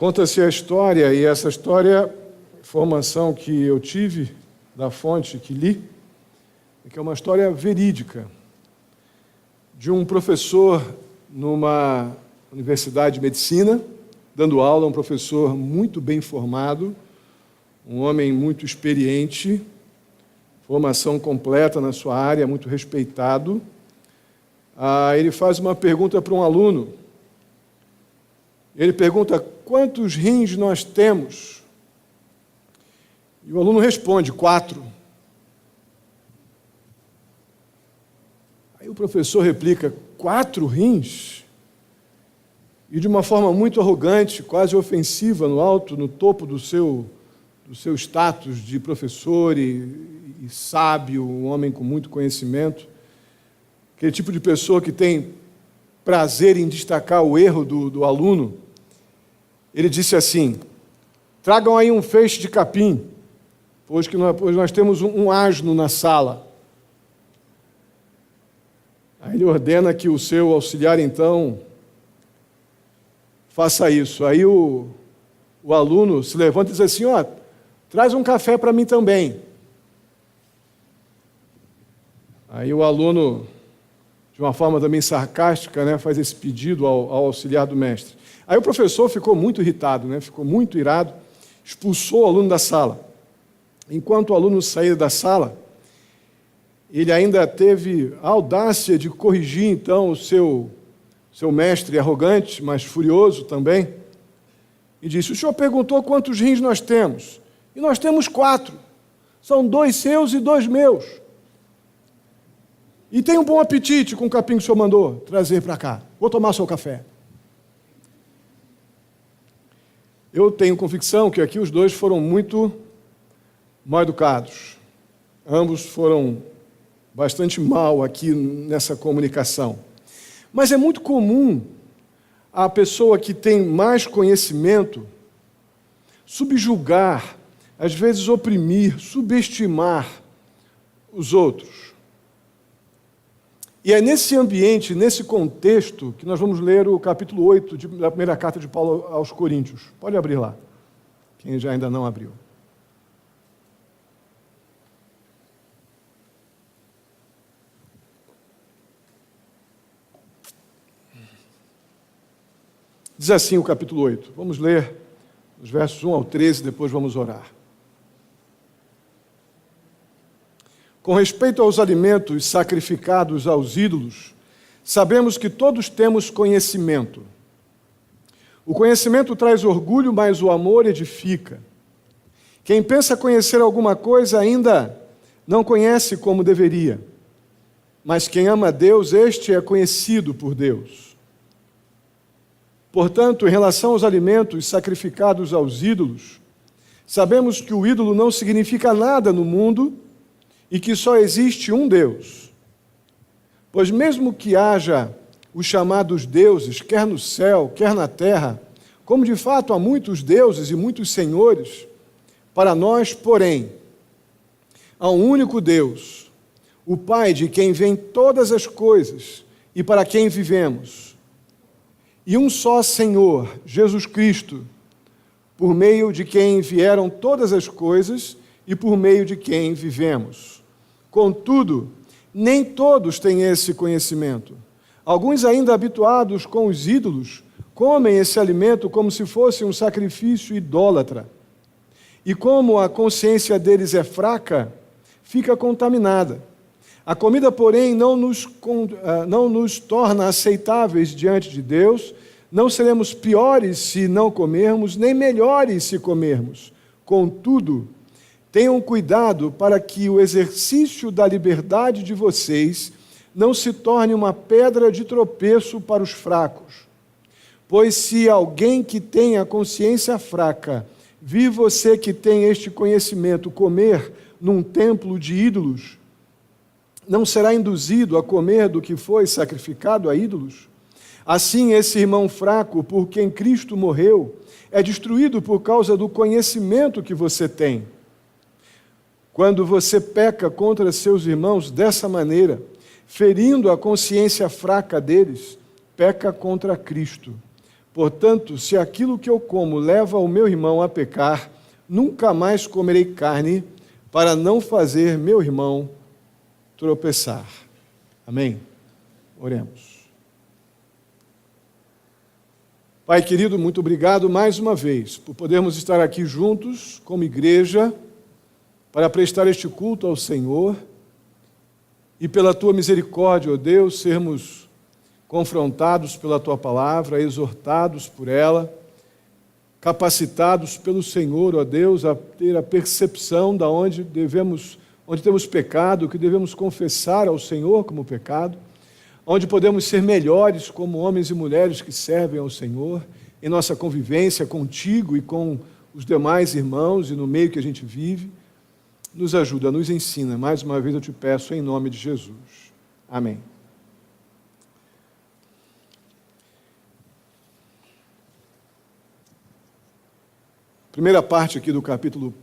Conta-se a história, e essa história, informação que eu tive da fonte que li, é que é uma história verídica de um professor numa universidade de medicina, dando aula, um professor muito bem formado, um homem muito experiente, formação completa na sua área, muito respeitado. Ele faz uma pergunta para um aluno. Ele pergunta: quantos rins nós temos? E o aluno responde: 4. Aí o professor replica: 4 rins? E de uma forma muito arrogante, quase ofensiva, no topo do seu status de professor e sábio, um homem com muito conhecimento, aquele tipo de pessoa que tem prazer em destacar o erro do aluno, ele disse assim: tragam aí um feixe de capim, pois nós temos um asno na sala. Aí ele ordena que o seu auxiliar, então, faça isso. Aí o aluno se levanta e diz assim: traz um café para mim também. Aí o aluno, de uma forma também sarcástica, faz esse pedido ao auxiliar do mestre. Aí o professor ficou muito irritado, ficou muito irado, expulsou o aluno da sala. Enquanto o aluno saía da sala, ele ainda teve a audácia de corrigir, então, o seu mestre arrogante, mas furioso também, e disse: o senhor perguntou quantos rins nós temos? E nós temos 4. São 2 seus e 2 meus. E tem um bom apetite com o capim que o senhor mandou trazer para cá. Vou tomar seu café. Eu tenho convicção que aqui os dois foram muito mal educados. Ambos foram bastante mal aqui nessa comunicação. Mas é muito comum a pessoa que tem mais conhecimento subjugar, às vezes oprimir, subestimar os outros. E é nesse ambiente, nesse contexto, que nós vamos ler o capítulo 8 da primeira carta de Paulo aos Coríntios. Pode abrir lá, quem já ainda não abriu. Diz assim o capítulo 8. Vamos ler os versos 1 ao 13, depois vamos orar. Com respeito aos alimentos sacrificados aos ídolos, sabemos que todos temos conhecimento. O conhecimento traz orgulho, mas o amor edifica. Quem pensa conhecer alguma coisa ainda não conhece como deveria. Mas quem ama a Deus, este é conhecido por Deus. Portanto, em relação aos alimentos sacrificados aos ídolos, sabemos que o ídolo não significa nada no mundo e que só existe um Deus. Pois mesmo que haja os chamados deuses, quer no céu, quer na terra, como de fato há muitos deuses e muitos senhores, para nós, porém, há um único Deus, o Pai de quem vêm todas as coisas e para quem vivemos, e um só Senhor, Jesus Cristo, por meio de quem vieram todas as coisas e por meio de quem vivemos. Contudo, nem todos têm esse conhecimento. Alguns, ainda habituados com os ídolos, comem esse alimento como se fosse um sacrifício idólatra. E como a consciência deles é fraca, fica contaminada. A comida, porém, não nos torna aceitáveis diante de Deus. Não seremos piores se não comermos, nem melhores se comermos. Contudo, tenham cuidado para que o exercício da liberdade de vocês não se torne uma pedra de tropeço para os fracos. Pois se alguém que tem a consciência fraca vir você que tem este conhecimento comer num templo de ídolos, não será induzido a comer do que foi sacrificado a ídolos? Assim, esse irmão fraco, por quem Cristo morreu, é destruído por causa do conhecimento que você tem. Quando você peca contra seus irmãos dessa maneira, ferindo a consciência fraca deles, peca contra Cristo. Portanto, se aquilo que eu como leva o meu irmão a pecar, nunca mais comerei carne, para não fazer meu irmão tropeçar. Amém? Oremos. Pai querido, muito obrigado mais uma vez por podermos estar aqui juntos como igreja para prestar este culto ao Senhor e pela Tua misericórdia, ó Deus, sermos confrontados pela Tua palavra, exortados por ela, capacitados pelo Senhor, ó Deus, a ter a percepção de onde temos pecado, que devemos confessar ao Senhor como pecado, onde podemos ser melhores como homens e mulheres que servem ao Senhor, em nossa convivência contigo e com os demais irmãos e no meio que a gente vive. Nos ajuda, nos ensina. Mais uma vez eu te peço em nome de Jesus. Amém. Primeira parte aqui do capítulo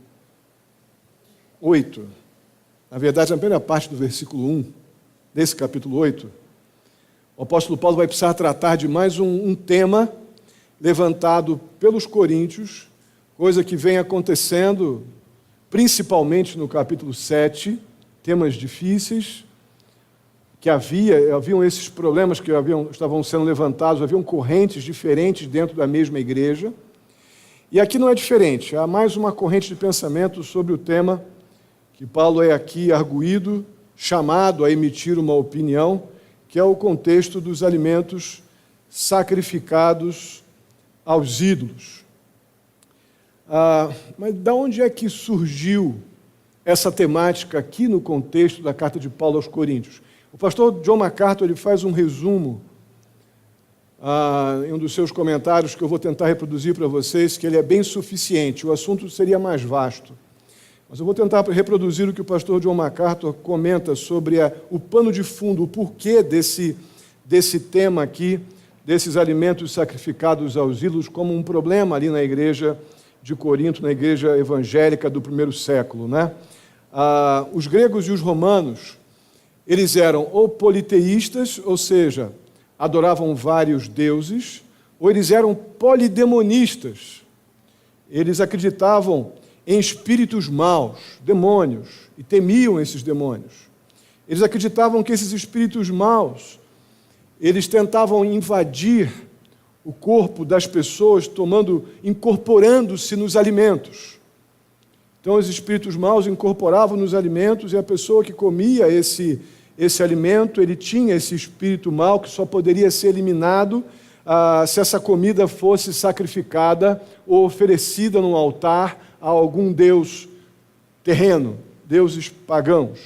8, na verdade, a primeira parte do versículo 1, desse capítulo 8, o apóstolo Paulo vai precisar tratar de mais um tema levantado pelos coríntios, coisa que vem acontecendo principalmente no capítulo 7, temas difíceis, que haviam esses problemas que estavam sendo levantados, haviam correntes diferentes dentro da mesma igreja. E aqui não é diferente, há mais uma corrente de pensamento sobre o tema que Paulo é aqui arguído, chamado a emitir uma opinião, que é o contexto dos alimentos sacrificados aos ídolos. Mas de onde é que surgiu essa temática aqui no contexto da carta de Paulo aos Coríntios? O pastor John MacArthur ele faz um resumo em um dos seus comentários, que eu vou tentar reproduzir para vocês, que ele é bem suficiente, o assunto seria mais vasto. Mas eu vou tentar reproduzir o que o pastor John MacArthur comenta sobre o pano de fundo, o porquê desse tema aqui, desses alimentos sacrificados aos ídolos, como um problema ali na igreja de Corinto, na igreja evangélica do primeiro século, né? Os gregos e os romanos, eles eram ou politeístas, ou seja, adoravam vários deuses, ou eles eram polidemonistas. Eles acreditavam em espíritos maus, demônios, e temiam esses demônios. Eles acreditavam que esses espíritos maus, eles tentavam invadir o corpo das pessoas, incorporando-se nos alimentos. Então, os espíritos maus incorporavam nos alimentos e a pessoa que comia esse alimento, ele tinha esse espírito mau que só poderia ser eliminado se essa comida fosse sacrificada ou oferecida num altar a algum deus terreno, deuses pagãos.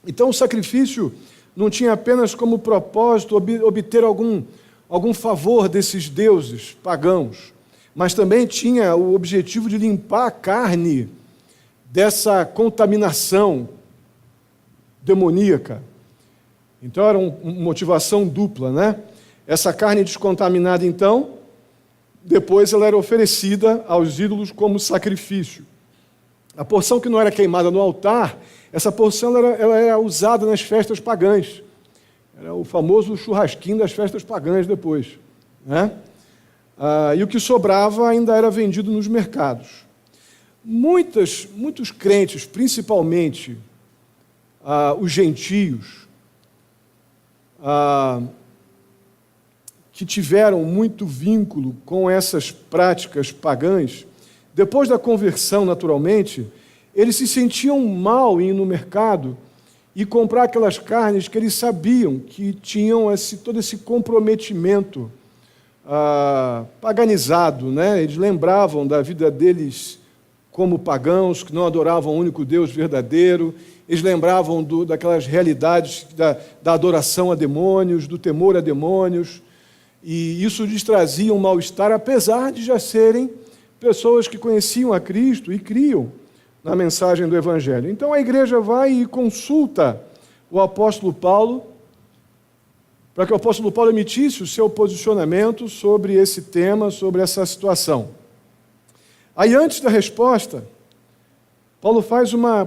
Então, o sacrifício não tinha apenas como propósito obter algum favor desses deuses pagãos, mas também tinha o objetivo de limpar a carne dessa contaminação demoníaca. Então era uma motivação dupla, né? Essa carne descontaminada, então, depois ela era oferecida aos ídolos como sacrifício. A porção que não era queimada no altar, essa porção ela era usada nas festas pagãs. Era o famoso churrasquinho das festas pagãs depois, né? E o que sobrava ainda era vendido nos mercados. Muitos crentes, principalmente os gentios, que tiveram muito vínculo com essas práticas pagãs, depois da conversão, naturalmente, eles se sentiam mal em ir no mercado e comprar aquelas carnes que eles sabiam que tinham todo esse comprometimento paganizado, né? Eles lembravam da vida deles como pagãos, que não adoravam o único Deus verdadeiro. Eles lembravam daquelas realidades da adoração a demônios, do temor a demônios, e isso lhes trazia um mal-estar, apesar de já serem pessoas que conheciam a Cristo e criam na mensagem do Evangelho. Então a igreja vai e consulta o apóstolo Paulo, para que o apóstolo Paulo emitisse o seu posicionamento sobre esse tema, sobre essa situação. Aí, antes da resposta, Paulo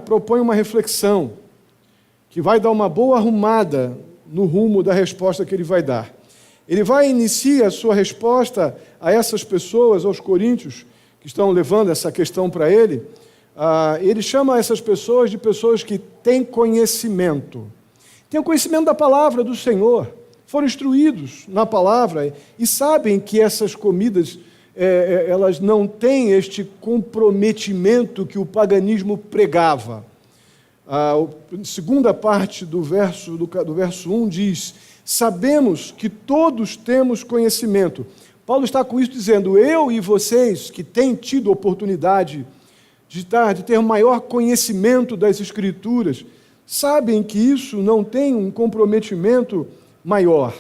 propõe uma reflexão que vai dar uma boa arrumada no rumo da resposta que ele vai dar. ele vai iniciar a sua resposta a essas pessoas, aos coríntios, que estão levando essa questão para ele. Ele chama essas pessoas de pessoas que têm conhecimento. Têm o conhecimento da palavra do Senhor, foram instruídos na palavra e sabem que essas comidas, elas não têm este comprometimento que o paganismo pregava. A segunda parte do verso 1 diz: sabemos que todos temos conhecimento. Paulo está com isso dizendo: eu e vocês que têm tido oportunidade de ter maior conhecimento das Escrituras, sabem que isso não tem um comprometimento maior.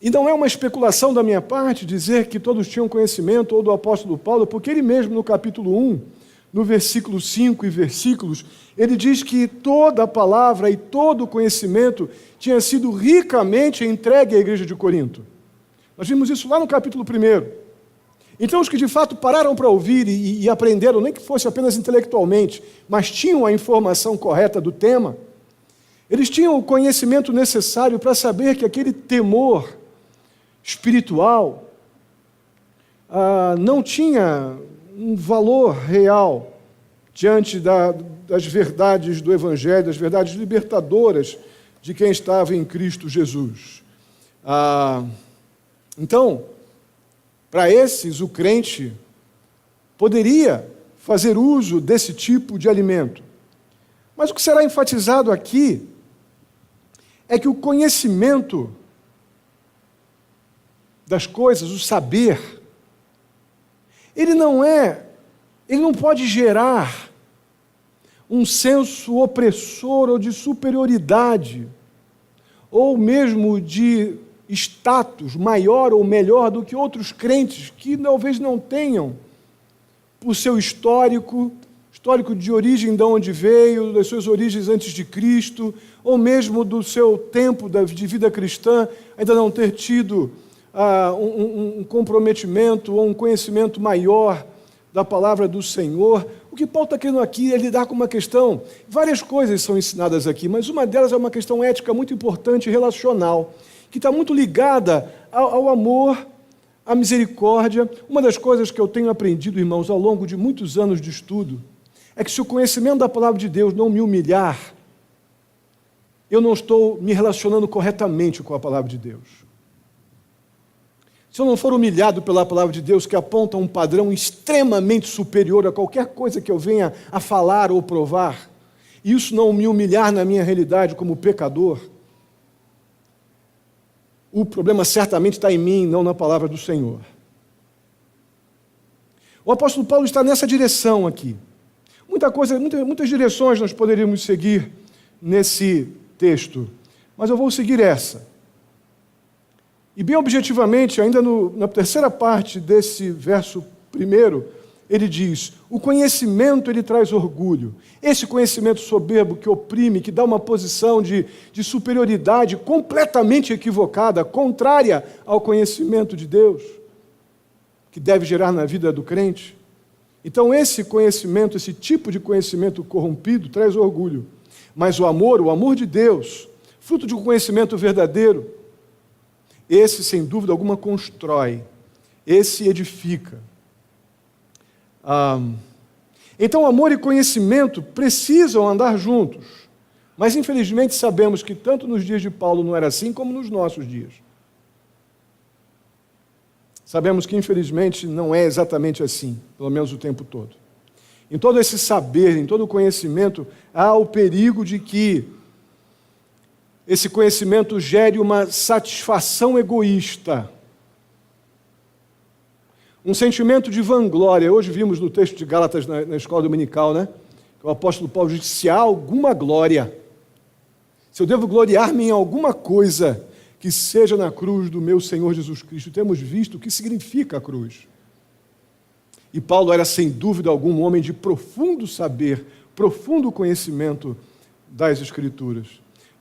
E não é uma especulação da minha parte dizer que todos tinham conhecimento, ou do apóstolo Paulo, porque ele mesmo no capítulo 1, no versículo 5 e versículos, ele diz que toda a palavra e todo o conhecimento tinha sido ricamente entregue à igreja de Corinto. Nós vimos isso lá no capítulo 1. Então, os que de fato pararam para ouvir e aprenderam, nem que fosse apenas intelectualmente, mas tinham a informação correta do tema, eles tinham o conhecimento necessário para saber que aquele temor espiritual não tinha um valor real diante das verdades do Evangelho, das verdades libertadoras de quem estava em Cristo Jesus. Então, para esses, o crente poderia fazer uso desse tipo de alimento. Mas o que será enfatizado aqui é que o conhecimento das coisas, o saber, ele não pode gerar um senso opressor ou de superioridade, ou mesmo de status maior ou melhor do que outros crentes que talvez não tenham, por seu histórico de origem de onde veio, das suas origens antes de Cristo, ou mesmo do seu tempo de vida cristã, ainda não ter tido um comprometimento ou um conhecimento maior da palavra do Senhor. O que Paulo está querendo aqui é lidar com uma questão. Várias coisas são ensinadas aqui, mas uma delas é uma questão ética muito importante e relacional, que está muito ligada ao amor, à misericórdia. Uma das coisas que eu tenho aprendido, irmãos, ao longo de muitos anos de estudo, é que se o conhecimento da palavra de Deus não me humilhar, eu não estou me relacionando corretamente com a palavra de Deus. Se eu não for humilhado pela palavra de Deus, que aponta um padrão extremamente superior a qualquer coisa que eu venha a falar ou provar, e isso não me humilhar na minha realidade como pecador, o problema certamente está em mim, não na palavra do Senhor. O apóstolo Paulo está nessa direção aqui. Muitas direções nós poderíamos seguir nesse texto, mas eu vou seguir essa. E bem objetivamente, ainda na terceira parte desse verso 1, ele diz: o conhecimento ele traz orgulho. Esse conhecimento soberbo que oprime, que dá uma posição de superioridade completamente equivocada, contrária ao conhecimento de Deus, que deve gerar na vida do crente. Então esse conhecimento, esse tipo de conhecimento corrompido traz orgulho. Mas o amor de Deus, fruto de um conhecimento verdadeiro, esse sem dúvida alguma constrói, esse edifica. Então amor e conhecimento precisam andar juntos, mas infelizmente sabemos que tanto nos dias de Paulo não era assim, como nos nossos dias. Sabemos que infelizmente não é exatamente assim, pelo menos o tempo todo. Em todo esse saber, em todo o conhecimento, há o perigo de que esse conhecimento gere uma satisfação egoísta, um sentimento de vanglória. Hoje vimos no texto de Gálatas, na escola dominical, né? O apóstolo Paulo diz: se há alguma glória, se eu devo gloriar-me em alguma coisa, que seja na cruz do meu Senhor Jesus Cristo. Temos visto o que significa a cruz. E Paulo era, sem dúvida alguma, um homem de profundo saber, profundo conhecimento das Escrituras.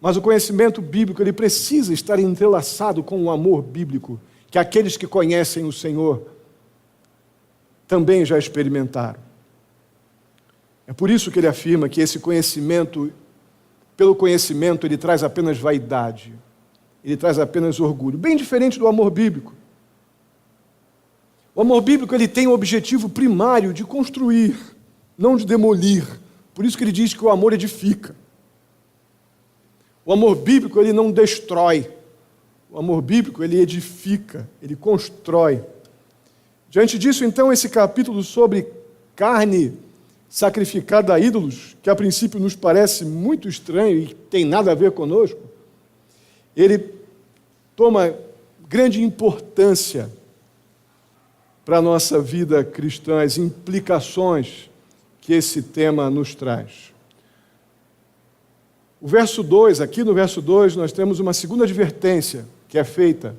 Mas o conhecimento bíblico ele precisa estar entrelaçado com o amor bíblico, que aqueles que conhecem o Senhor também já experimentaram. É por isso que ele afirma que esse conhecimento, pelo conhecimento, ele traz apenas vaidade. ele traz apenas orgulho. Bem diferente do amor bíblico. O amor bíblico ele tem o objetivo primário de construir, não de demolir. Por isso que ele diz que o amor edifica. O amor bíblico ele não destrói. O amor bíblico ele edifica, ele constrói. Diante disso, então, esse capítulo sobre carne sacrificada a ídolos, que a princípio nos parece muito estranho e tem nada a ver conosco, ele toma grande importância para a nossa vida cristã, as implicações que esse tema nos traz. O verso 2, aqui no verso 2, nós temos uma segunda advertência que é feita.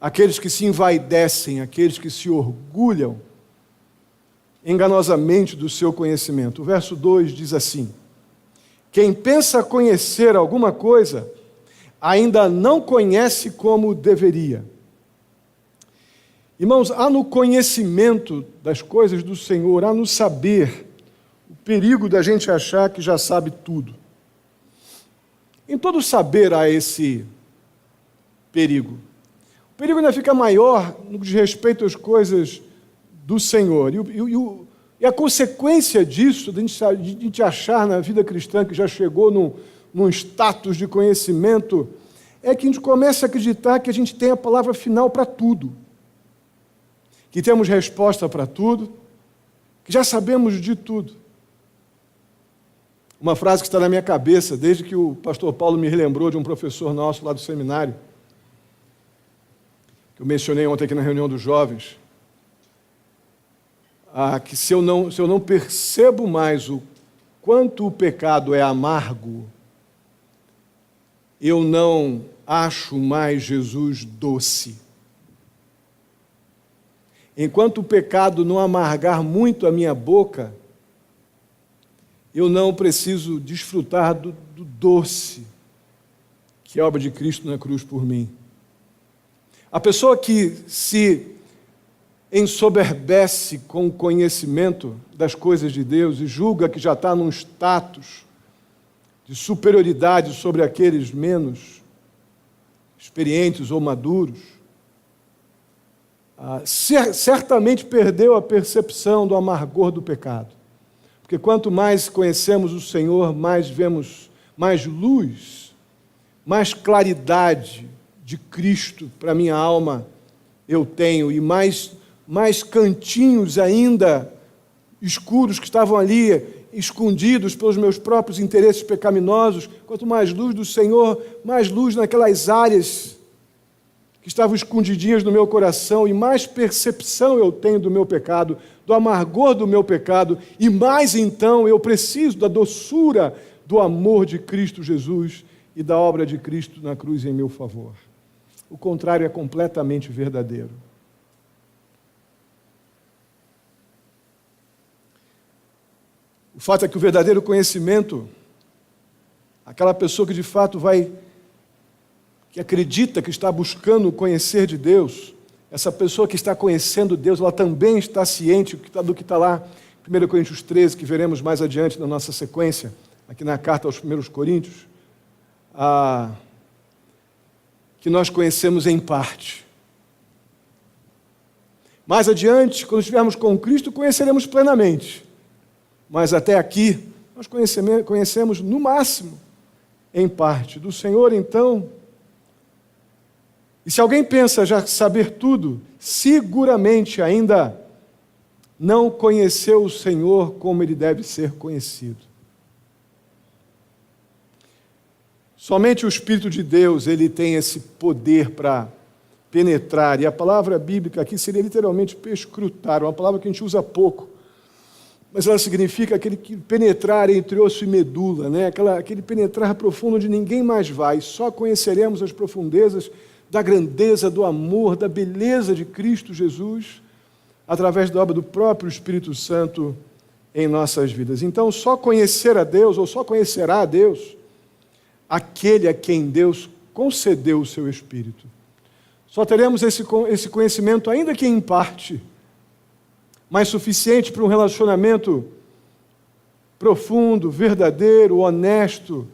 Aqueles que se envaidecem, aqueles que se orgulham enganosamente do seu conhecimento. O verso 2 diz assim: quem pensa conhecer alguma coisa, ainda não conhece como deveria. Irmãos, há no conhecimento das coisas do Senhor, há no saber, o perigo da gente achar que já sabe tudo. Em todo saber há esse perigo. O perigo ainda fica maior no que diz respeito às coisas do Senhor. E a consequência disso, de a gente achar na vida cristã que já chegou num status de conhecimento, é que a gente começa a acreditar que a gente tem a palavra final para tudo. Que temos resposta para tudo, que já sabemos de tudo. Uma frase que está na minha cabeça, desde que o pastor Paulo me relembrou de um professor nosso lá do seminário, que eu mencionei ontem aqui na reunião dos jovens, que se eu não percebo mais o quanto o pecado é amargo, eu não acho mais Jesus doce. Enquanto o pecado não amargar muito a minha boca, eu não preciso desfrutar do doce, que é a obra de Cristo na cruz por mim. A pessoa que se ensoberbece com o conhecimento das coisas de Deus e julga que já está num status de superioridade sobre aqueles menos experientes ou maduros, certamente perdeu a percepção do amargor do pecado. Porque quanto mais conhecemos o Senhor, mais vemos mais luz, mais claridade de Cristo para a minha alma eu tenho, e mais cantinhos ainda escuros que estavam ali, escondidos pelos meus próprios interesses pecaminosos. Quanto mais luz do Senhor, mais luz naquelas áreas que estavam escondidinhas no meu coração, e mais percepção eu tenho do meu pecado, do amargor do meu pecado, e mais então eu preciso da doçura do amor de Cristo Jesus e da obra de Cristo na cruz em meu favor. O contrário é completamente verdadeiro. O fato é que o verdadeiro conhecimento, aquela pessoa que de fato que acredita que está buscando conhecer de Deus, essa pessoa que está conhecendo Deus, ela também está ciente do que está lá em 1 Coríntios 13, que veremos mais adiante na nossa sequência, aqui na carta aos 1 Coríntios, que nós conhecemos em parte. Mais adiante, quando estivermos com Cristo, conheceremos plenamente. Mas até aqui, nós conhecemos no máximo em parte. Do Senhor, então, e se alguém pensa já saber tudo, seguramente ainda não conheceu o Senhor como Ele deve ser conhecido. Somente o Espírito de Deus, Ele tem esse poder para penetrar, e a palavra bíblica aqui seria literalmente perscrutar, uma palavra que a gente usa pouco, mas ela significa aquele que penetrar entre osso e medula, né? Aquele penetrar profundo onde ninguém mais vai. Só conheceremos as profundezas da grandeza, do amor, da beleza de Cristo Jesus, através da obra do próprio Espírito Santo em nossas vidas. Então, só conhecer a Deus, ou só conhecerá a Deus, aquele a quem Deus concedeu o seu Espírito. Só teremos esse conhecimento, ainda que em parte, mas suficiente para um relacionamento profundo, verdadeiro, honesto,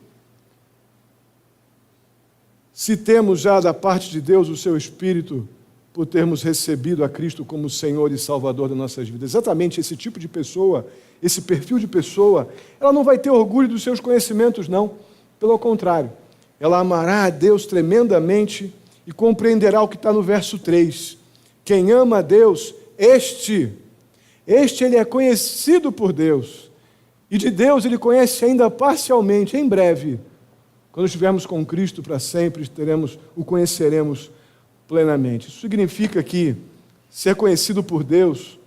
se temos já da parte de Deus o seu Espírito, por termos recebido a Cristo como Senhor e Salvador das nossas vidas. Exatamente esse tipo de pessoa, esse perfil de pessoa, ela não vai ter orgulho dos seus conhecimentos, não. Pelo contrário, ela amará a Deus tremendamente e compreenderá o que está no verso 3. Quem ama a Deus, este ele é conhecido por Deus. E de Deus ele conhece ainda parcialmente. Em breve, quando estivermos com Cristo para sempre, o conheceremos plenamente. Isso significa que ser conhecido por Deus,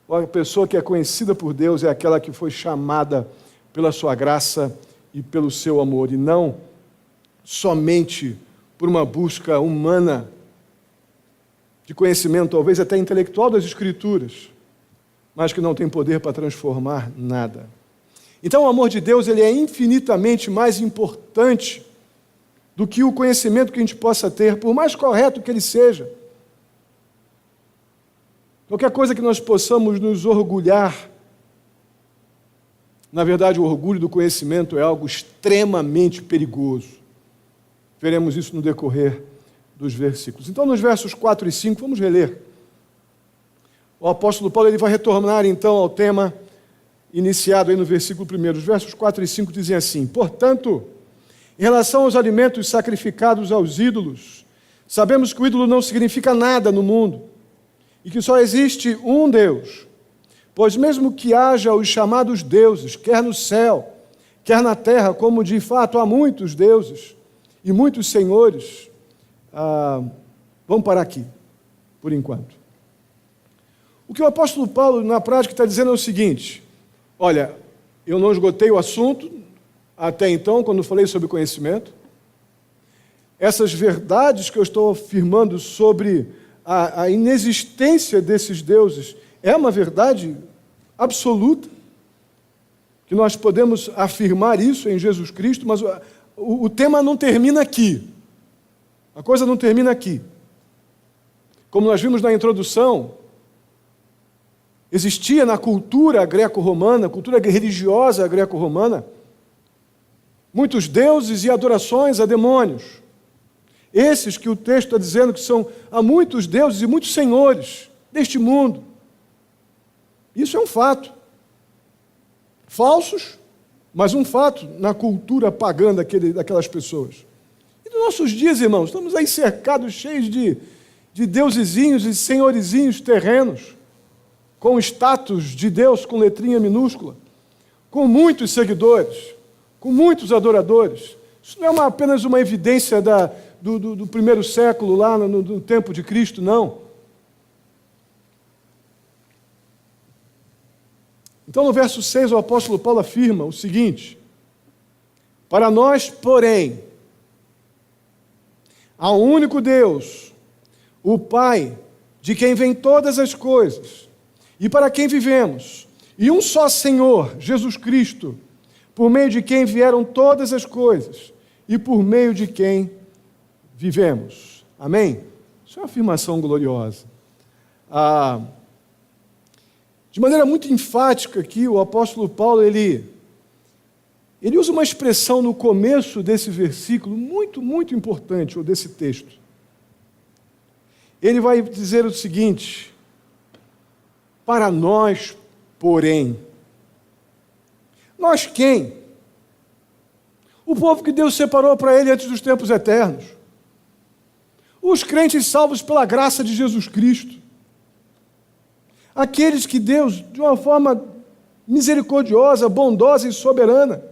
ou a pessoa que é conhecida por Deus é aquela que foi chamada pela sua graça e pelo seu amor, e não somente por uma busca humana de conhecimento, talvez até intelectual das Escrituras, mas que não tem poder para transformar nada. Então o amor de Deus ele é infinitamente mais importante do que o conhecimento que a gente possa ter, por mais correto que ele seja. Qualquer coisa que nós possamos nos orgulhar, na verdade o orgulho do conhecimento é algo extremamente perigoso. Veremos isso no decorrer dos versículos. Então nos versos 4 e 5, vamos reler. O apóstolo Paulo ele vai retornar então ao tema iniciado aí no versículo 1. Os versos 4 e 5 dizem assim: portanto, em relação aos alimentos sacrificados aos ídolos, sabemos que o ídolo não significa nada no mundo e que só existe um Deus. Pois mesmo que haja os chamados deuses, quer no céu, quer na terra, como de fato há muitos deuses e muitos senhores, vamos parar aqui, por enquanto. O que o apóstolo Paulo, na prática, está dizendo é o seguinte: olha, eu não esgotei o assunto até então, quando falei sobre conhecimento. Essas verdades que eu estou afirmando sobre a inexistência desses deuses é uma verdade absoluta, que nós podemos afirmar isso em Jesus Cristo, mas o tema não termina aqui. A coisa não termina aqui. Como nós vimos na introdução, existia na cultura greco-romana, cultura religiosa greco-romana, muitos deuses e adorações a demônios. Esses que o texto está dizendo que há muitos deuses e muitos senhores deste mundo. Isso é um fato. Falsos, mas um fato na cultura pagã daquelas pessoas. E nos nossos dias, irmãos, estamos aí cercados, cheios de deusezinhos e senhorizinhos terrenos, com status de Deus com letrinha minúscula, com muitos seguidores, com muitos adoradores. Isso não é apenas uma evidência do primeiro século, lá no tempo de Cristo, não. Então, no verso 6, o apóstolo Paulo afirma o seguinte: para nós, porém, há um único Deus, o Pai, de quem vêm todas as coisas, e para quem vivemos, e um só Senhor, Jesus Cristo, por meio de quem vieram todas as coisas, e por meio de quem vivemos. Amém? Isso é uma afirmação gloriosa. De maneira muito enfática aqui, o apóstolo Paulo, ele usa uma expressão no começo desse versículo, muito, muito importante, ou desse texto. Ele vai dizer o seguinte: para nós, porém. Nós quem? O povo que Deus separou para ele antes dos tempos eternos. Os crentes salvos pela graça de Jesus Cristo. Aqueles que Deus, de uma forma misericordiosa, bondosa e soberana,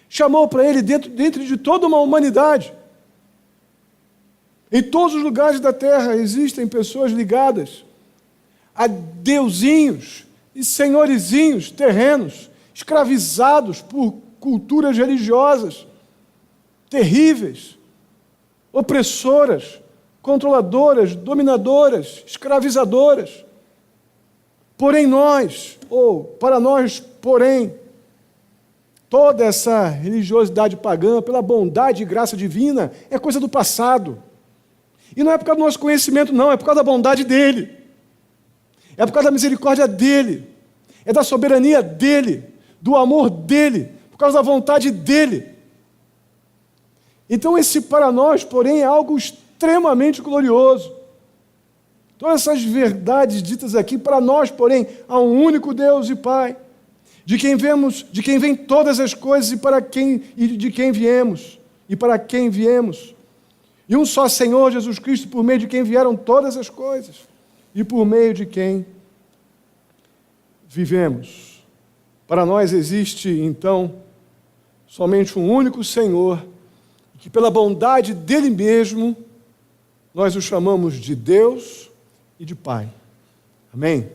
chamou para ele dentro de toda uma humanidade. Em todos os lugares da terra existem pessoas ligadas a deusinhos e senhorizinhos terrenos, escravizados por culturas religiosas terríveis, opressoras, controladoras, dominadoras, escravizadoras. Porém nós, ou para nós, porém, toda essa religiosidade pagã, pela bondade e graça divina, é coisa do passado. E não é por causa do nosso conhecimento, não, é por causa da bondade dele. É por causa da misericórdia dele. É da soberania dele, do amor dele, por causa da vontade dele. Então esse para nós, porém, é algo extremamente glorioso. Todas essas verdades ditas aqui, para nós, porém, há um único Deus e Pai, de quem vêm todas as coisas e de quem viemos, e para quem viemos. E um só Senhor Jesus Cristo, por meio de quem vieram todas as coisas, e por meio de quem vivemos. Para nós existe, então, somente um único Senhor, que pela bondade dele mesmo, nós o chamamos de Deus e de Pai. Amém?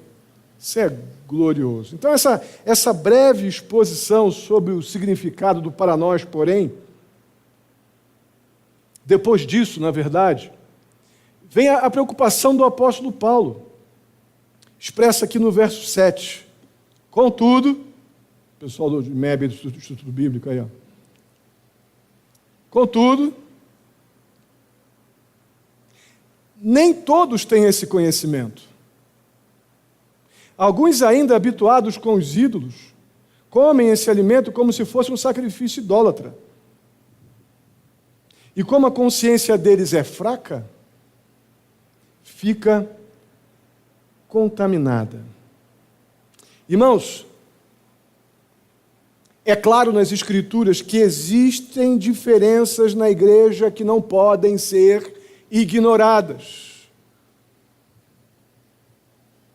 Isso é glorioso. Então, essa breve exposição sobre o significado do para nós, porém, depois disso, na verdade, vem a preocupação do apóstolo Paulo, expressa aqui no verso 7. Contudo, pessoal do MEB, do Instituto Bíblico aí, ó. Contudo, nem todos têm esse conhecimento. Alguns ainda habituados com os ídolos, comem esse alimento como se fosse um sacrifício idólatra. E como a consciência deles é fraca, fica contaminada. Irmãos, é claro nas Escrituras que existem diferenças na igreja que não podem ser ignoradas.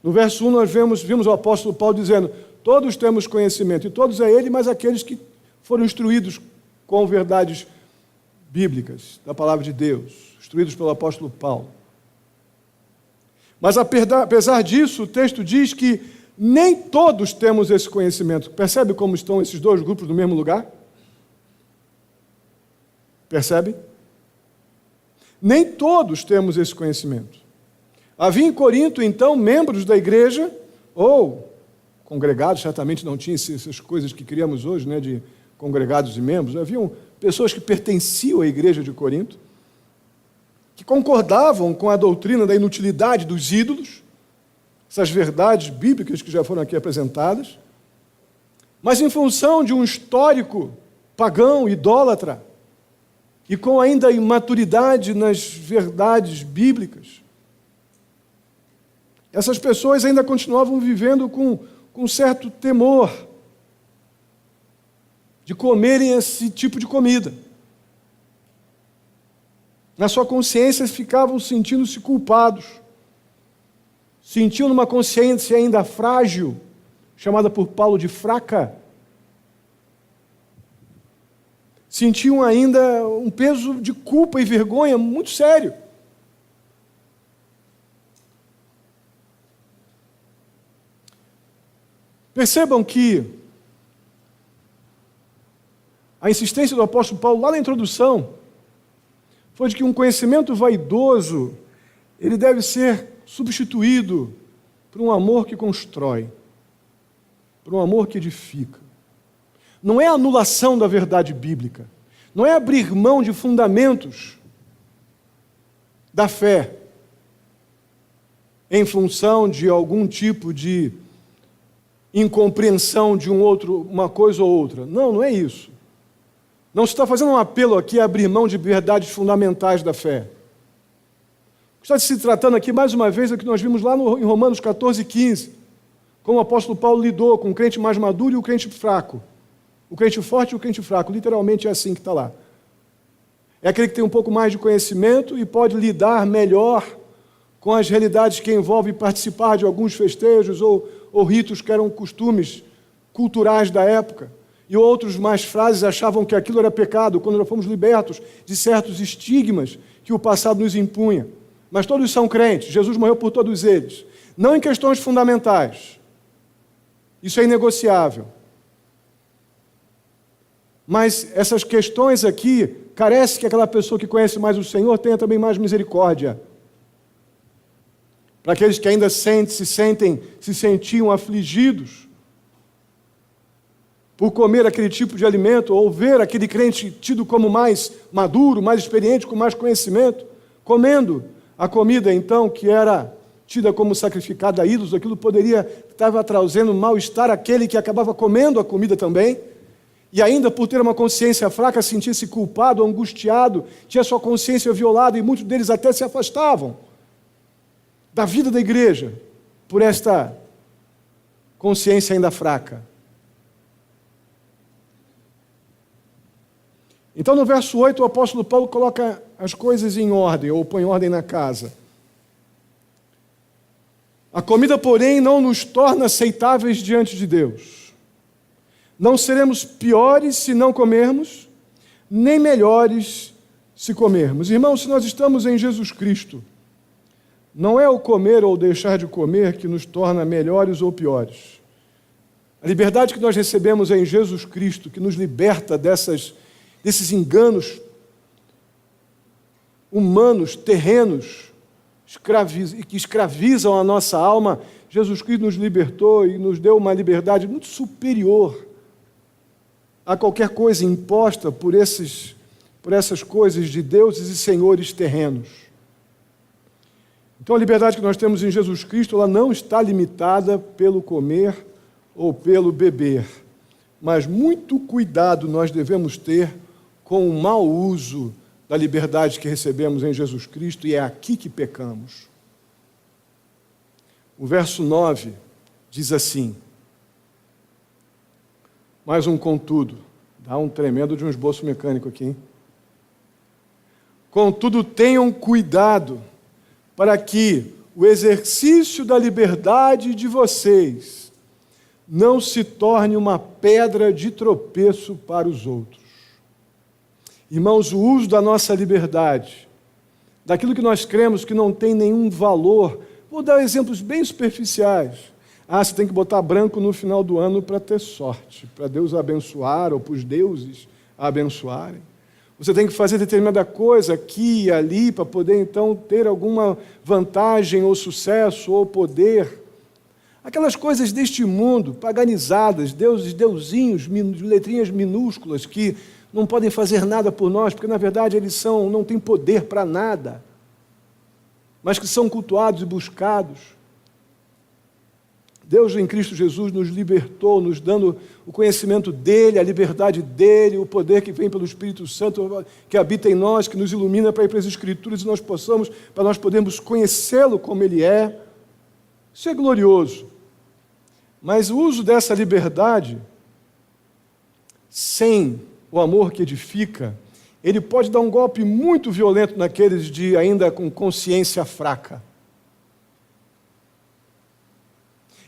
No verso 1 nós vimos o apóstolo Paulo dizendo: todos temos conhecimento, e todos é ele, mas aqueles que foram instruídos com verdades bíblicas, da palavra de Deus, instruídos pelo apóstolo Paulo. Mas apesar disso, o texto diz que nem todos temos esse conhecimento. Percebe como estão esses dois grupos no mesmo lugar? Percebe? Nem todos temos esse conhecimento. Havia em Corinto, então, membros da igreja, ou congregados, certamente não tinha essas coisas que criamos hoje, né, de congregados e membros. Haviam pessoas que pertenciam à igreja de Corinto, que concordavam com a doutrina da inutilidade dos ídolos, essas verdades bíblicas que já foram aqui apresentadas, mas em função de um histórico pagão, idólatra, e com ainda imaturidade nas verdades bíblicas, essas pessoas ainda continuavam vivendo com certo temor de comerem esse tipo de comida. Na sua consciência ficavam sentindo-se culpados. Sentiam uma consciência ainda frágil, chamada por Paulo de fraca. Sentiam ainda um peso de culpa e vergonha muito sério. Percebam que a insistência do apóstolo Paulo, lá na introdução, foi de que um conhecimento vaidoso, ele deve ser substituído por um amor que constrói, por um amor que edifica. Não é a anulação da verdade bíblica, não é abrir mão de fundamentos da fé em função de algum tipo de incompreensão de uma coisa ou outra. Não é isso. Não se está fazendo um apelo aqui a abrir mão de verdades fundamentais da fé. Está se tratando aqui, mais uma vez, é o que nós vimos lá em Romanos 14, 15, como o apóstolo Paulo lidou com o crente mais maduro e o crente fraco. O crente forte e o crente fraco. Literalmente é assim que está lá. É aquele que tem um pouco mais de conhecimento e pode lidar melhor com as realidades que envolvem participar de alguns festejos ou ritos que eram costumes culturais da época. E outros mais frágeis achavam que aquilo era pecado, quando nós fomos libertos de certos estigmas que o passado nos impunha. Mas todos são crentes, Jesus morreu por todos eles. Não em questões fundamentais. Isso é inegociável. Mas essas questões aqui, carece que aquela pessoa que conhece mais o Senhor tenha também mais misericórdia. Para aqueles que ainda se sentiam afligidos por comer aquele tipo de alimento, ou ver aquele crente tido como mais maduro, mais experiente, com mais conhecimento, comendo a comida, então, que era tida como sacrificada a ídolos, aquilo estava trazendo mal-estar àquele que acabava comendo a comida também, e ainda por ter uma consciência fraca, sentia-se culpado, angustiado, tinha sua consciência violada, e muitos deles até se afastavam da vida da igreja por esta consciência ainda fraca. Então, no verso 8, o apóstolo Paulo coloca as coisas em ordem, ou põe ordem na casa. A comida, porém, não nos torna aceitáveis diante de Deus. Não seremos piores se não comermos, nem melhores se comermos. Irmãos, se nós estamos em Jesus Cristo, não é o comer ou deixar de comer que nos torna melhores ou piores. A liberdade que nós recebemos é em Jesus Cristo, que nos liberta desses enganos humanos, terrenos, que escravizam a nossa alma. Jesus Cristo nos libertou e nos deu uma liberdade muito superior a qualquer coisa imposta por essas coisas de deuses e senhores terrenos. Então a liberdade que nós temos em Jesus Cristo, ela não está limitada pelo comer ou pelo beber, mas muito cuidado nós devemos ter com o mau uso da liberdade que recebemos em Jesus Cristo, e é aqui que pecamos. O verso 9 diz assim, mais um contudo, dá um tremendo de um esboço mecânico aqui, hein? Contudo, tenham cuidado para que o exercício da liberdade de vocês não se torne uma pedra de tropeço para os outros. Irmãos, o uso da nossa liberdade, daquilo que nós cremos que não tem nenhum valor, vou dar exemplos bem superficiais. Você tem que botar branco no final do ano para ter sorte, para Deus abençoar, ou para os deuses abençoarem. Você tem que fazer determinada coisa aqui e ali para poder, então, ter alguma vantagem ou sucesso ou poder. Aquelas coisas deste mundo, paganizadas, deusinhos, letrinhas minúsculas, que não podem fazer nada por nós, porque, na verdade, eles não têm poder para nada, mas que são cultuados e buscados. Deus, em Cristo Jesus, nos libertou, nos dando o conhecimento dEle, a liberdade dEle, o poder que vem pelo Espírito Santo, que habita em nós, que nos ilumina para ir para as Escrituras e para nós podermos conhecê-lo como Ele é. Isso é glorioso. Mas o uso dessa liberdade, sem o amor que edifica, ele pode dar um golpe muito violento naqueles ainda com consciência fraca.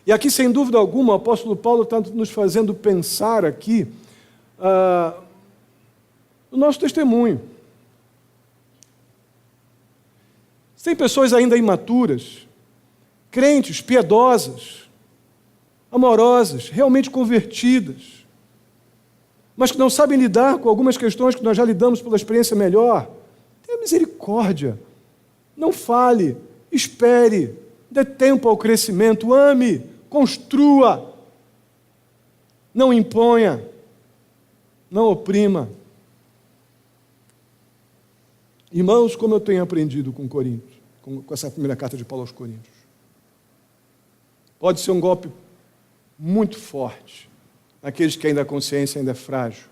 E aqui, sem dúvida alguma, o apóstolo Paulo está nos fazendo pensar aqui no nosso testemunho. Tem pessoas ainda imaturas, crentes, piedosas, amorosas, realmente convertidas, mas que não sabem lidar com algumas questões que nós já lidamos pela experiência melhor. Tenha misericórdia, não fale, espere, dê tempo ao crescimento, ame, construa, não imponha, não oprima. Irmãos, como eu tenho aprendido com Coríntios, com essa primeira carta de Paulo aos Coríntios, pode ser um golpe muito forte naqueles que ainda a consciência ainda é frágil.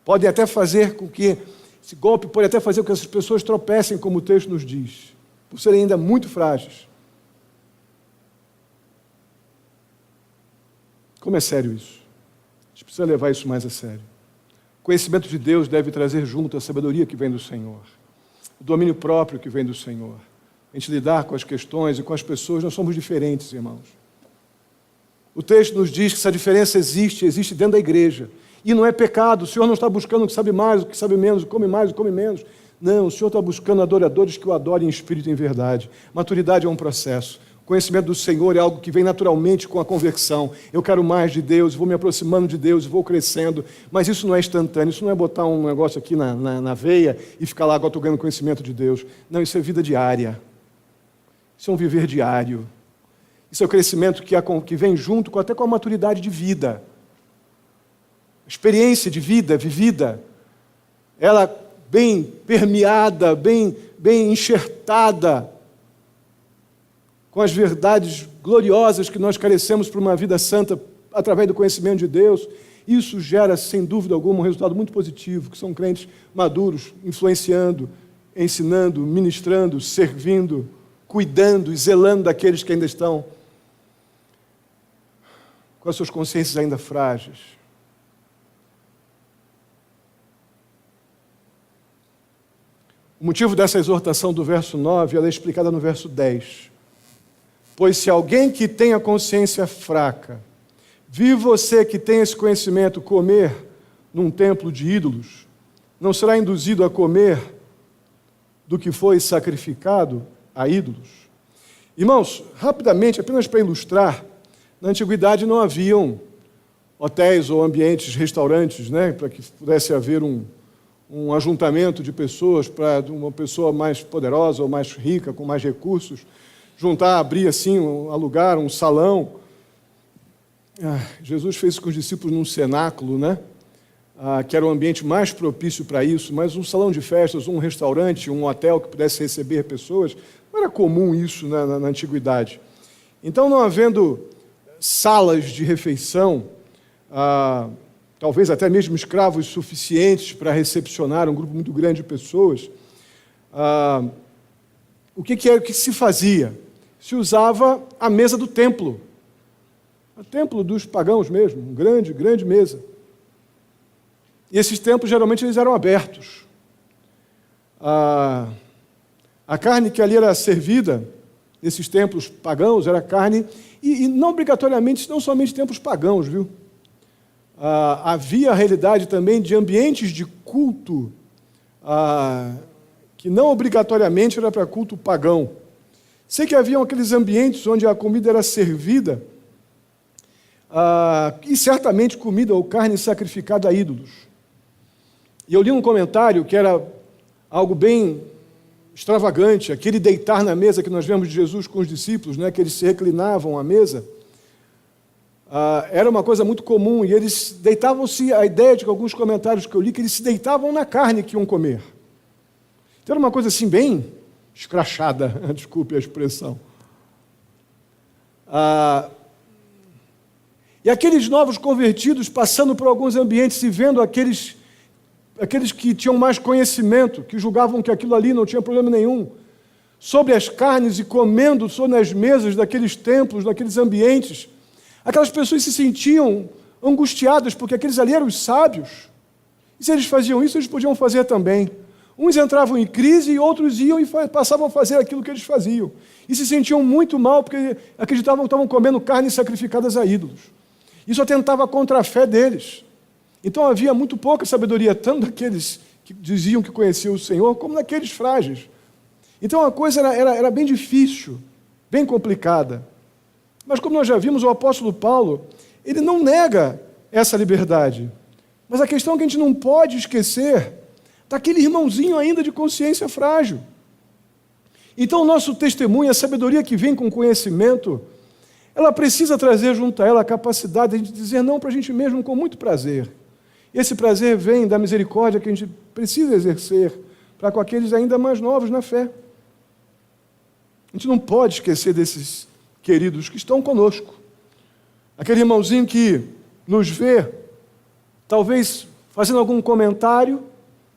Pode até fazer com que, esse golpe pode até fazer com que essas pessoas tropecem, como o texto nos diz, por serem ainda muito frágeis. Como é sério isso? A gente precisa levar isso mais a sério. O conhecimento de Deus deve trazer junto a sabedoria que vem do Senhor, o domínio próprio que vem do Senhor. A gente lidar com as questões e com as pessoas, nós somos diferentes, irmãos. O texto nos diz que essa diferença existe dentro da igreja. E não é pecado, o Senhor não está buscando o que sabe mais, o que sabe menos, o que come mais, o que come menos. Não, o Senhor está buscando adoradores que o adorem em espírito e em verdade. Maturidade é um processo. O conhecimento do Senhor é algo que vem naturalmente com a conversão. Eu quero mais de Deus, vou me aproximando de Deus, vou crescendo. Mas isso não é instantâneo, isso não é botar um negócio aqui na veia e ficar lá, agora estou ganhando conhecimento de Deus. Não, isso é vida diária. Isso é um viver diário. Isso é o crescimento que vem junto até com a maturidade de vida. A experiência de vida vivida, ela bem permeada, bem enxertada com as verdades gloriosas que nós carecemos para uma vida santa através do conhecimento de Deus. isso gera, sem dúvida alguma, um resultado muito positivo, que são crentes maduros, influenciando, ensinando, ministrando, servindo, cuidando e zelando daqueles que ainda estão com as suas consciências ainda frágeis. O motivo dessa exortação do verso 9, ela é explicada no verso 10. Pois se alguém que tem a consciência fraca, viu você que tem esse conhecimento comer num templo de ídolos, não será induzido a comer do que foi sacrificado a ídolos? Irmãos, rapidamente, apenas para ilustrar, na antiguidade não haviam hotéis ou ambientes, restaurantes, para que pudesse haver um ajuntamento de pessoas para uma pessoa mais poderosa ou mais rica, com mais recursos, juntar, abrir assim, alugar um salão. Jesus fez isso com os discípulos num cenáculo, que era o ambiente mais propício para isso, mas um salão de festas, um restaurante, um hotel que pudesse receber pessoas, não era comum isso na antiguidade. Então, não havendo salas de refeição, talvez até mesmo escravos suficientes para recepcionar um grupo muito grande de pessoas, o que se fazia? Se usava a mesa do templo. O templo dos pagãos mesmo, uma grande mesa. E esses templos, geralmente, eles eram abertos. A carne que ali era servida, nesses templos pagãos, era carne, e não obrigatoriamente, não somente templos pagãos, viu? Havia a realidade também de ambientes de culto, que não obrigatoriamente era para culto pagão. Sei que haviam aqueles ambientes onde a comida era servida, e certamente comida ou carne sacrificada a ídolos. E eu li um comentário que era algo bem extravagante, aquele deitar na mesa que nós vemos de Jesus com os discípulos, que eles se reclinavam à mesa, era uma coisa muito comum, e eles deitavam-se, a ideia de alguns comentários que eu li, que eles se deitavam na carne que iam comer. Então era uma coisa assim bem escrachada, desculpe a expressão. E aqueles novos convertidos passando por alguns ambientes e vendo aqueles que tinham mais conhecimento, que julgavam que aquilo ali não tinha problema nenhum, sobre as carnes e comendo sobre as mesas daqueles templos, daqueles ambientes, aquelas pessoas se sentiam angustiadas, porque aqueles ali eram os sábios. E se eles faziam isso, eles podiam fazer também. Uns entravam em crise e outros iam e passavam a fazer aquilo que eles faziam. E se sentiam muito mal, porque acreditavam que estavam comendo carnes sacrificadas a ídolos. Isso atentava contra a fé deles. Então havia muito pouca sabedoria, tanto daqueles que diziam que conheciam o Senhor, como daqueles frágeis. Então a coisa era bem difícil, bem complicada. Mas como nós já vimos, o apóstolo Paulo, ele não nega essa liberdade. Mas a questão é que a gente não pode esquecer daquele irmãozinho ainda de consciência frágil. Então o nosso testemunho, a sabedoria que vem com conhecimento, ela precisa trazer junto a ela a capacidade de dizer não para a gente mesmo com muito prazer. Esse prazer vem da misericórdia que a gente precisa exercer para com aqueles ainda mais novos na fé. A gente não pode esquecer desses queridos que estão conosco. Aquele irmãozinho que nos vê, talvez fazendo algum comentário,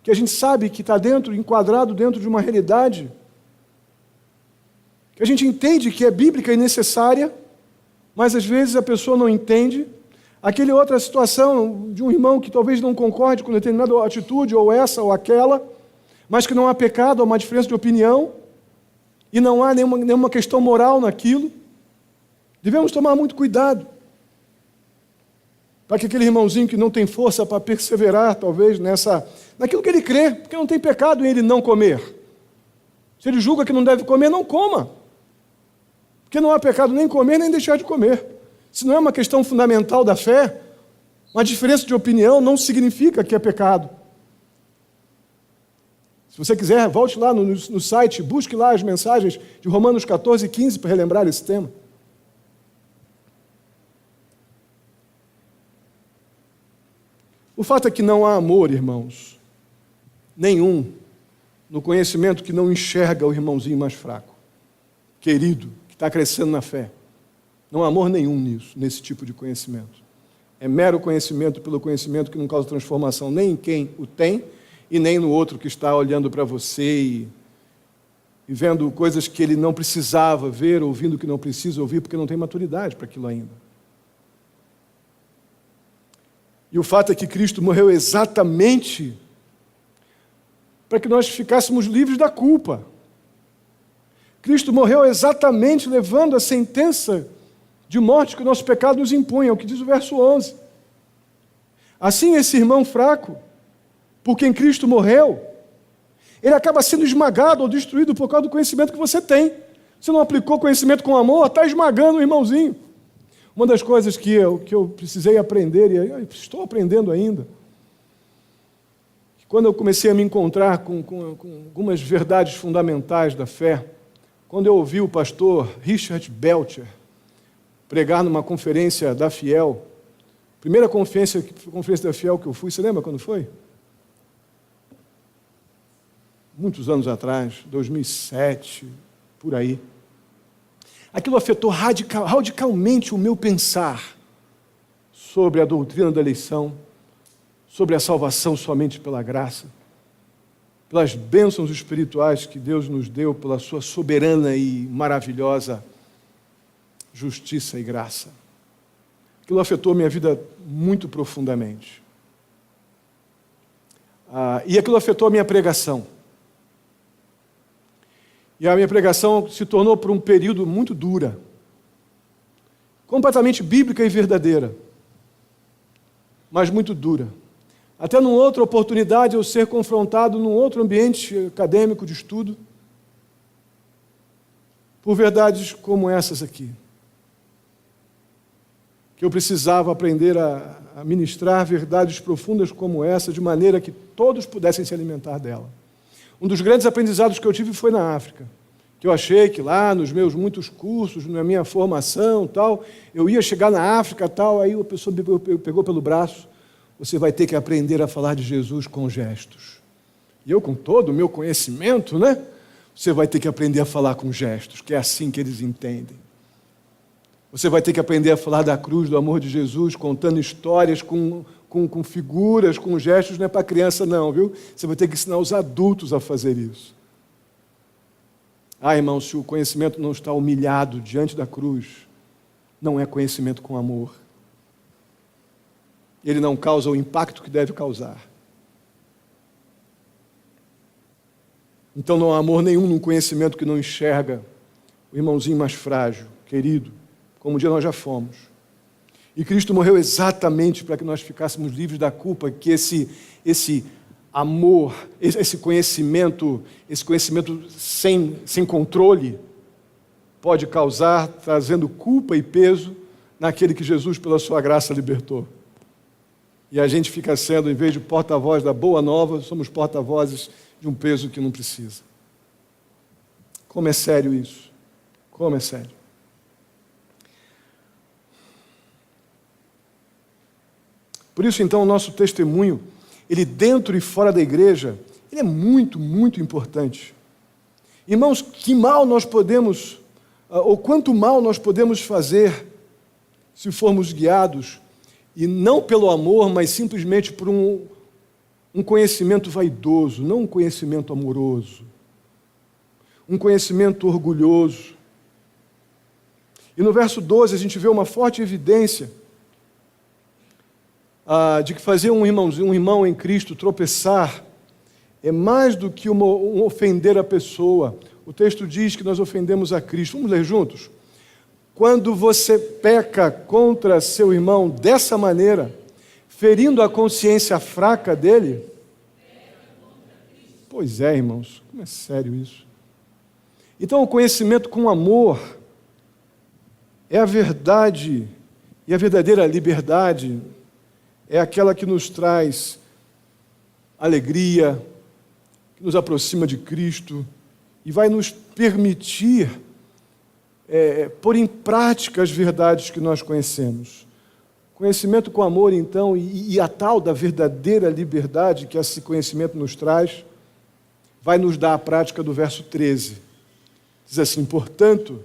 que a gente sabe que está enquadrado dentro de uma realidade, que a gente entende que é bíblica e necessária, mas às vezes a pessoa não entende. Aquela outra situação de um irmão que talvez não concorde com determinada atitude, ou essa ou aquela, mas que não há pecado, há uma diferença de opinião, e não há nenhuma questão moral naquilo. Devemos tomar muito cuidado, para que aquele irmãozinho que não tem força para perseverar, talvez, naquilo que ele crê, porque não tem pecado em ele não comer. Se ele julga que não deve comer, não coma. Porque não há pecado nem comer, nem deixar de comer. Se não é uma questão fundamental da fé, uma diferença de opinião não significa que é pecado. Se você quiser, volte lá no site, busque lá as mensagens de Romanos 14 e 15 para relembrar esse tema. O fato é que não há amor, irmãos, nenhum, no conhecimento que não enxerga o irmãozinho mais fraco, querido, que está crescendo na fé. Não há amor nenhum nisso, nesse tipo de conhecimento. É mero conhecimento pelo conhecimento que não causa transformação nem em quem o tem e nem no outro que está olhando para você e vendo coisas que ele não precisava ver, ouvindo o que não precisa ouvir, porque não tem maturidade para aquilo ainda. E o fato é que Cristo morreu exatamente para que nós ficássemos livres da culpa. Cristo morreu exatamente levando a sentença de morte que o nosso pecado nos impõe, é o que diz o verso 11. Assim, esse irmão fraco, por quem Cristo morreu, ele acaba sendo esmagado ou destruído por causa do conhecimento que você tem. Você não aplicou conhecimento com amor, está esmagando o irmãozinho. Uma das coisas que eu precisei aprender, e estou aprendendo ainda, quando eu comecei a me encontrar com algumas verdades fundamentais da fé, quando eu ouvi o pastor Richard Belcher pregar numa conferência da Fiel, primeira conferência da Fiel que eu fui, você lembra quando foi? Muitos anos atrás, 2007, por aí. Aquilo afetou radicalmente o meu pensar sobre a doutrina da eleição, sobre a salvação somente pela graça, pelas bênçãos espirituais que Deus nos deu, pela sua soberana e maravilhosa justiça e graça. Aquilo afetou a minha vida muito profundamente. E aquilo afetou a minha pregação. E a minha pregação se tornou por um período muito dura, completamente bíblica e verdadeira, mas muito dura. Até numa outra oportunidade eu ser confrontado num outro ambiente acadêmico de estudo, por verdades como essas aqui. Que eu precisava aprender a ministrar verdades profundas como essa, de maneira que todos pudessem se alimentar dela. Um dos grandes aprendizados que eu tive foi na África, que eu achei que lá nos meus muitos cursos, na minha formação, tal, eu ia chegar na África, tal, aí a pessoa me pegou pelo braço, você vai ter que aprender a falar de Jesus com gestos. E eu, com todo o meu conhecimento, né? Você vai ter que aprender a falar com gestos, que é assim que eles entendem. Você vai ter que aprender a falar da cruz, do amor de Jesus, contando histórias com figuras, com gestos, não é para criança não, viu? Você vai ter que ensinar os adultos a fazer isso. Irmão, se o conhecimento não está humilhado diante da cruz, não é conhecimento com amor. Ele não causa o impacto que deve causar. Então não há amor nenhum num conhecimento que não enxerga o irmãozinho mais frágil, querido, como um dia nós já fomos. E Cristo morreu exatamente para que nós ficássemos livres da culpa que esse amor, esse conhecimento sem controle pode causar, trazendo culpa e peso naquele que Jesus, pela sua graça, libertou. E a gente fica sendo, em vez de porta-voz da boa nova, somos porta-vozes de um peso que não precisa. Como é sério isso? Como é sério? Por isso, então, o nosso testemunho, ele dentro e fora da igreja, ele é muito, muito importante. Irmãos, que mal nós podemos, ou quanto mal nós podemos fazer se formos guiados, e não pelo amor, mas simplesmente por um conhecimento vaidoso, não um conhecimento amoroso, um conhecimento orgulhoso. E no verso 12 a gente vê uma forte evidência de que fazer um irmão em Cristo tropeçar é mais do que um ofender a pessoa. O texto diz que nós ofendemos a Cristo. Vamos ler juntos? Quando você peca contra seu irmão dessa maneira, ferindo a consciência fraca dele, pois é, irmãos, como é sério isso? Então, o conhecimento com amor é a verdade, e a verdadeira liberdade é aquela que nos traz alegria, que nos aproxima de Cristo e vai nos permitir pôr em prática as verdades que nós conhecemos. Conhecimento com amor, então, e a tal da verdadeira liberdade que esse conhecimento nos traz, vai nos dar a prática do verso 13. Diz assim: portanto,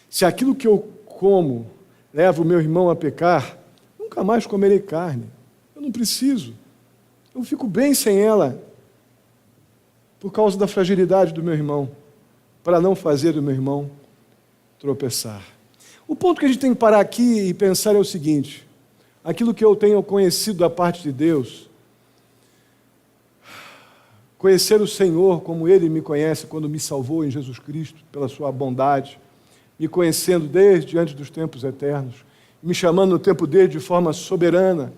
se aquilo que eu como leva o meu irmão a pecar, nunca nunca mais comerei carne. Eu não preciso. Eu fico bem sem ela, por causa da fragilidade do meu irmão, para não fazer o meu irmão tropeçar. O ponto que a gente tem que parar aqui e pensar é o seguinte: aquilo que eu tenho conhecido da parte de Deus, conhecer o Senhor como Ele me conhece quando me salvou em Jesus Cristo, pela sua bondade, me conhecendo desde antes dos tempos eternos, me chamando no tempo dele de forma soberana,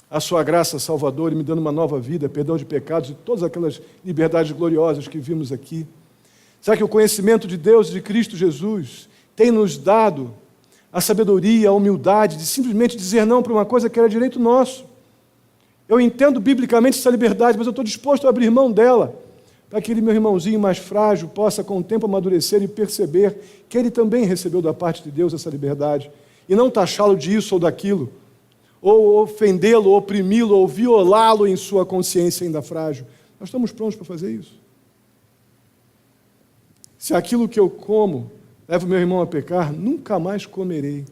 a sua graça salvadora e me dando uma nova vida, perdão de pecados e todas aquelas liberdades gloriosas que vimos aqui. Será que o conhecimento de Deus e de Cristo Jesus tem nos dado a sabedoria, a humildade de simplesmente dizer não para uma coisa que era direito nosso? Eu entendo biblicamente essa liberdade, mas eu estou disposto a abrir mão dela, para que aquele meu irmãozinho mais frágil possa com o tempo amadurecer e perceber que ele também recebeu da parte de Deus essa liberdade, e não taxá-lo disso ou daquilo, ou ofendê-lo, oprimi-lo, ou violá-lo em sua consciência ainda frágil. Nós estamos prontos para fazer isso. Se aquilo que eu como leva o meu irmão a pecar, nunca mais comerei,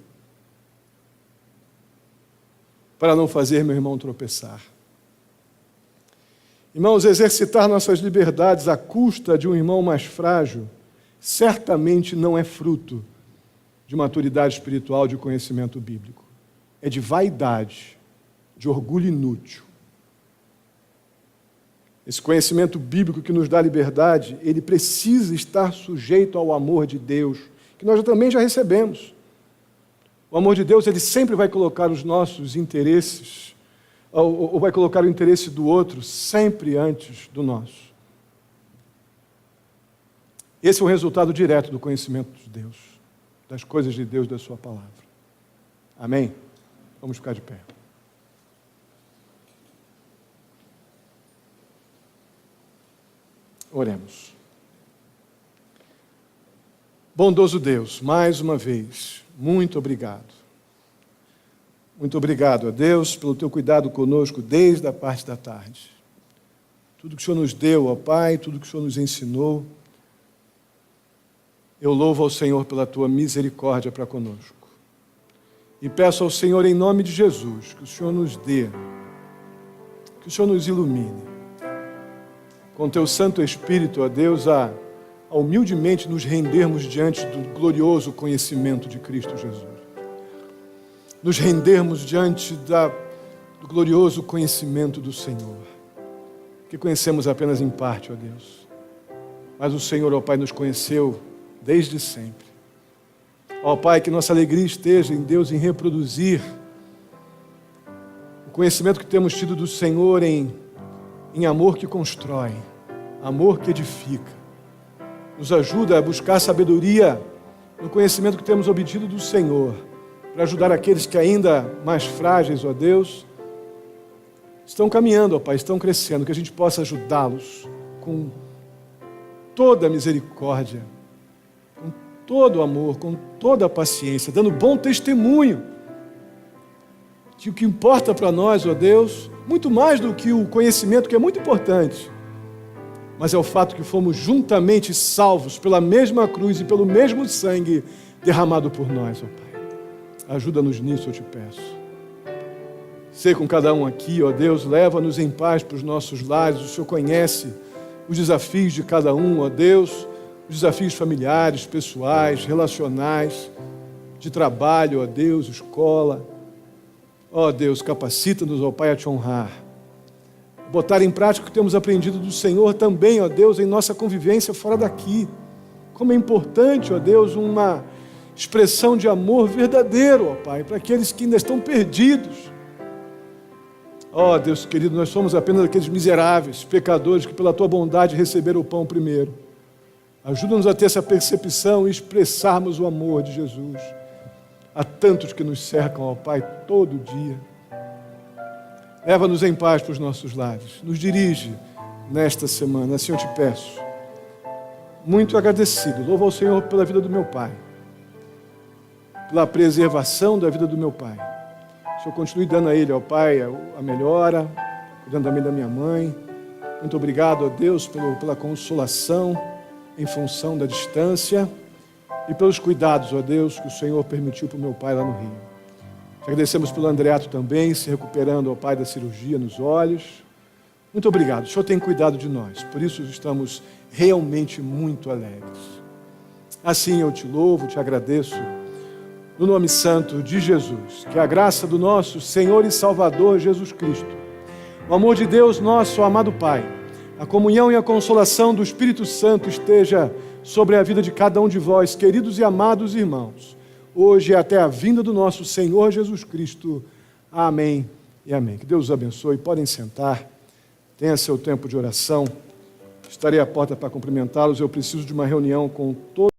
para não fazer meu irmão tropeçar. Irmãos, exercitar nossas liberdades à custa de um irmão mais frágil certamente não é fruto de maturidade espiritual, de conhecimento bíblico. É de vaidade, de orgulho inútil. Esse conhecimento bíblico que nos dá liberdade, ele precisa estar sujeito ao amor de Deus, que nós também já recebemos. O amor de Deus, ele sempre vai colocar os nossos interesses, ou vai colocar o interesse do outro sempre antes do nosso. Esse é o resultado direto do conhecimento de Deus, das coisas de Deus, da sua palavra. Amém? Vamos ficar de pé. Oremos. Bondoso Deus, mais uma vez, muito obrigado. Muito obrigado a Deus pelo teu cuidado conosco desde a parte da tarde. Tudo que o Senhor nos deu, ó Pai, tudo que o Senhor nos ensinou, eu louvo ao Senhor pela tua misericórdia para conosco. E peço ao Senhor, em nome de Jesus, que o Senhor nos dê, que o Senhor nos ilumine, com teu Santo Espírito, ó Deus, a humildemente nos rendermos diante do glorioso conhecimento de Cristo Jesus. Nos rendermos diante do glorioso conhecimento do Senhor, que conhecemos apenas em parte, ó Deus. Mas o Senhor, ó Pai, nos conheceu desde sempre. Ó Pai, que nossa alegria esteja em Deus, em reproduzir o conhecimento que temos tido do Senhor em amor que constrói, amor que edifica. Nos ajuda a buscar sabedoria no conhecimento que temos obtido do Senhor, para ajudar aqueles que ainda mais frágeis, ó Deus, estão caminhando, ó Pai, estão crescendo, que a gente possa ajudá-los com toda a misericórdia, com todo o amor, com toda a paciência, dando bom testemunho de o que importa para nós, ó Deus, muito mais do que o conhecimento, que é muito importante, mas é o fato que fomos juntamente salvos pela mesma cruz e pelo mesmo sangue derramado por nós, ó Pai. Ajuda-nos nisso, eu te peço. Sei com cada um aqui, ó Deus, leva-nos em paz para os nossos lares. O Senhor conhece os desafios de cada um, ó Deus, os desafios familiares, pessoais, relacionais, de trabalho, ó Deus, escola. Ó Deus, capacita-nos, ó Pai, a te honrar. Botar em prática o que temos aprendido do Senhor também, ó Deus, em nossa convivência fora daqui. Como é importante, ó Deus, uma expressão de amor verdadeiro, ó Pai, para aqueles que ainda estão perdidos. Ó Deus querido, nós somos apenas aqueles miseráveis, pecadores, que pela Tua bondade receberam o pão primeiro. Ajuda-nos a ter essa percepção e expressarmos o amor de Jesus a tantos que nos cercam, ó Pai, todo dia. Leva-nos em paz para os nossos lares. Nos dirige nesta semana, assim eu te peço. Muito agradecido. Louvo ao Senhor pela vida do meu pai, pela preservação da vida do meu pai. O Senhor continue dando a ele, ó Pai, a melhora, cuidando também da minha mãe. Muito obrigado, ó Deus, pela consolação em função da distância e pelos cuidados, ó Deus, que o Senhor permitiu para o meu pai lá no Rio. Agradecemos pelo Andreato também, se recuperando, ao Pai, da cirurgia nos olhos. Muito obrigado, o Senhor tem cuidado de nós, por isso estamos realmente muito alegres. Assim eu te louvo, te agradeço, no nome santo de Jesus. Que a graça do nosso Senhor e Salvador Jesus Cristo, o amor de Deus, nosso amado Pai, a comunhão e a consolação do Espírito Santo esteja sobre a vida de cada um de vós, queridos e amados irmãos, hoje e até a vinda do nosso Senhor Jesus Cristo. Amém e amém. Que Deus os abençoe. Podem sentar. Tenha seu tempo de oração. Estarei à porta para cumprimentá-los. Eu preciso de uma reunião com todos.